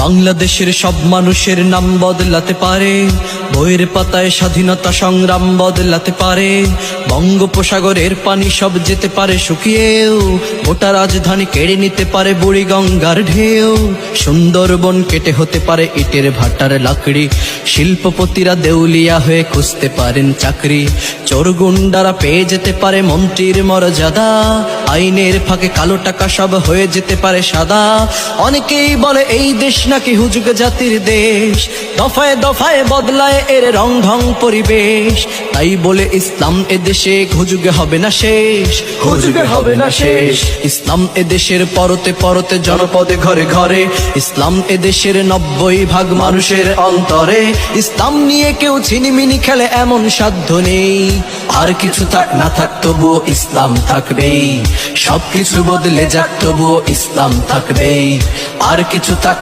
বাংলাদেশের সব মানুষের নাম বদলাতে পারে, বইয়ের পাতায় স্বাধীনতা সংগ্রাম বদলাতে পারে। বঙ্গোপসাগরের পানি সব যেতে পারে শুকিয়েও, গোটা রাজধানী কেড়ে নিতে পারে বুড়ি গঙ্গার ঢেউ। সুন্দরবন কেটে হতে পারে ইটের ভাটার লাকড়ি, শিল্পপতিরা দেউলিয়া হয়ে খুঁজতে পারেন চাকরি। চোর গুন্ডারা পেয়ে যেতে পারে মন্ত্রীর মর্যাদা, আইনের ফাঁকে কালো টাকা সব হয়ে যেতে পারে সাদা। অনেকেই বলে এই দেশ নাকি হুজুগ জাতির দেশ, দফায় দফায় বদলায় এর রং ঢং পরিবেশ। তাই বলে ইসলাম এদেশে হুজুগে হবে না শেষ, হুজুগে হবে না শেষ। ইসলাম এদেশের পরতে পরতে জনপদে ঘরে ঘরে, ইসলাম এদেশের 90% মানুষের অন্তরে। ইসলাম নিয়ে কেউ ছিনিমিনি খেলে এমন সাধ্য নেই, আর কিছু থাক না থাক তবুও ইসলাম থাকবেই। সবকিছু বদলে যাক তবুও ইসলাম থাকবেই, আর কিছু থাক